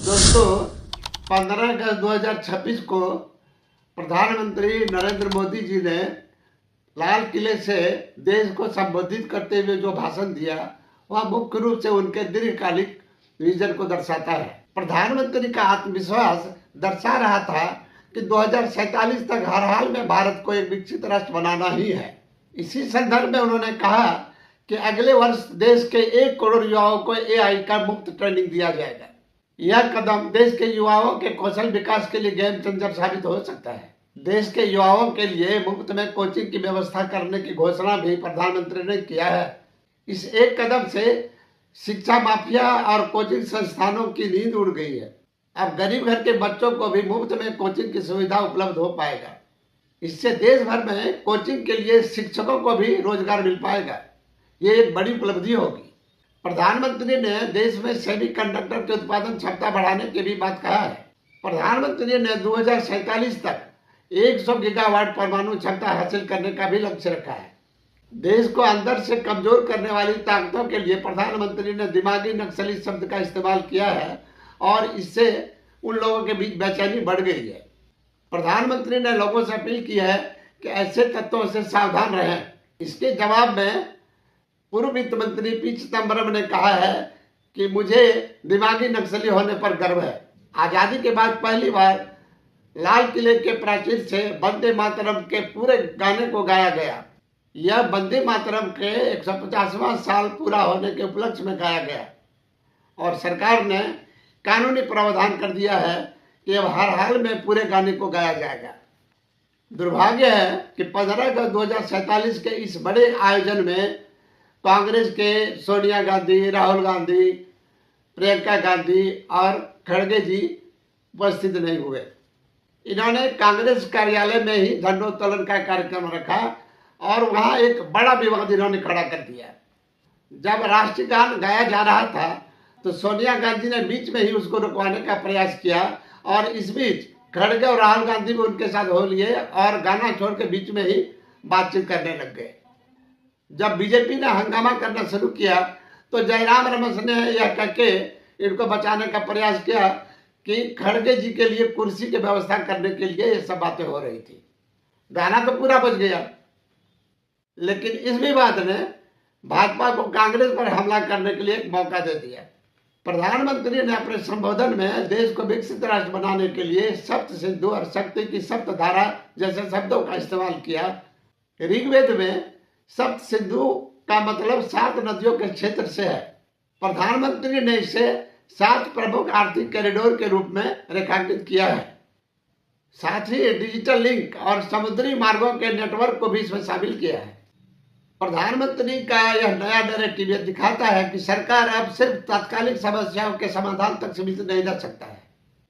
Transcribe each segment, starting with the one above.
दोस्तों 15 अगस्त 2026 को प्रधानमंत्री नरेंद्र मोदी जी ने लाल किले से देश को संबोधित करते हुए जो भाषण दिया वह मुख्य रूप से उनके दीर्घकालिक विजन को दर्शाता है। प्रधानमंत्री का आत्मविश्वास दर्शा रहा था कि 2047 तक हर हाल में भारत को एक विकसित राष्ट्र बनाना ही है। इसी संदर्भ में उन्होंने कहा कि अगले वर्ष देश के 1 करोड़ युवाओं को AI का मुफ्त ट्रेनिंग दिया जाएगा। यह कदम देश के युवाओं के कौशल विकास के लिए गेम चेंजर साबित हो सकता है। देश के युवाओं के लिए मुफ्त में कोचिंग की व्यवस्था करने की घोषणा भी प्रधानमंत्री ने किया है। इस एक कदम से शिक्षा माफिया और कोचिंग संस्थानों की नींद उड़ गई है। अब गरीब घर के बच्चों को भी मुफ्त में कोचिंग की सुविधा उपलब्ध हो पाएगा। इससे देश भर में कोचिंग के लिए शिक्षकों को भी रोजगार मिल पाएगा। ये एक बड़ी उपलब्धि होगी। प्रधानमंत्री ने देश में सेमीकंडक्टर के उत्पादन क्षमता बढ़ाने की भी बात कहा है। प्रधानमंत्री ने 2047 तक 100 गीगावाट परमाणु क्षमता हासिल करने का भी लक्ष्य रखा है। देश को अंदर से कमजोर करने वाली ताकतों के लिए प्रधानमंत्री ने दिमागी नक्सली शब्द का इस्तेमाल किया है और इससे उन लोगों के बीच बेचैनी बढ़ गई है। प्रधानमंत्री ने लोगों से अपील की है कि ऐसे तत्वों से सावधान रहें। इसके जवाब में पूर्व वित्त मंत्री पी चिदम्बरम ने कहा है कि मुझे दिमागी नक्सली होने पर गर्व है। आजादी के बाद पहली बार लाल किले के प्राचीर से वंदे मातरम के पूरे गाने को गाया गया। यह वंदे मातरम के 150वां साल पूरा होने के उपलक्ष्य में गाया गया और सरकार ने कानूनी प्रावधान कर दिया है कि अब हर हाल में पूरे गाने को गाया जाएगा। दुर्भाग्य है कि 15 अगस्त 2047 के इस बड़े आयोजन में कांग्रेस के सोनिया गांधी, राहुल गांधी, प्रियंका गांधी और खड़गे जी उपस्थित नहीं हुए। इन्होंने कांग्रेस कार्यालय में ही झंडोत्तोलन का कार्यक्रम रखा और वहां एक बड़ा विवाद इन्होंने खड़ा कर दिया। जब राष्ट्रीय गान गाया जा रहा था तो सोनिया गांधी ने बीच में ही उसको रुकवाने का प्रयास किया और इस बीच खड़गे और राहुल गांधी भी उनके साथ हो लिए और गाना छोड़ के बीच में ही बातचीत करने लग गए। जब बीजेपी ने हंगामा करना शुरू किया तो जयराम रमेश ने यह कहके इनको बचाने का प्रयास किया कि खड़गे जी के लिए कुर्सी की व्यवस्था करने के लिए ये सब बातें हो रही थी। गाना तो पूरा बज गया, लेकिन इस विवाद ने भाजपा को कांग्रेस पर हमला करने के लिए एक मौका दे दिया। प्रधानमंत्री ने अपने संबोधन में देश को विकसित राष्ट्र बनाने के लिए सप्त सिंधु और शक्ति की सप्त धारा जैसे शब्दों का इस्तेमाल किया। ऋग्वेद में सप्त सिंधु का मतलब 7 नदियों के क्षेत्र से है। प्रधानमंत्री ने इसे 7 प्रमुख आर्थिक कॉरिडोर के रूप में रेखांकित किया है। साथ ही डिजिटल लिंक और समुद्री मार्गों के नेटवर्क को भी इसमें शामिल किया है। प्रधानमंत्री का यह नया नैरेटिव यह दिखाता है कि सरकार अब सिर्फ तात्कालिक समस्याओं के समाधान तक सीमित नहीं रह सकता है,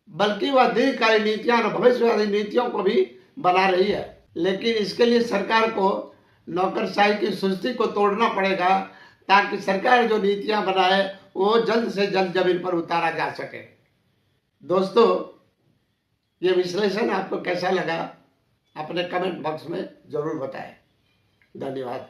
बल्कि वह दीर्घकालीन नीतियां और भविष्यवादी नीतियों को भी बना रही है। लेकिन इसके लिए सरकार को नौकरशाही की सुस्ती को तोड़ना पड़ेगा ताकि सरकार जो नीतियां बनाए वो जल्द से जल्द जमीन पर उतारा जा सके। दोस्तों, ये विश्लेषण आपको कैसा लगा अपने कमेंट बॉक्स में जरूर बताएं। धन्यवाद।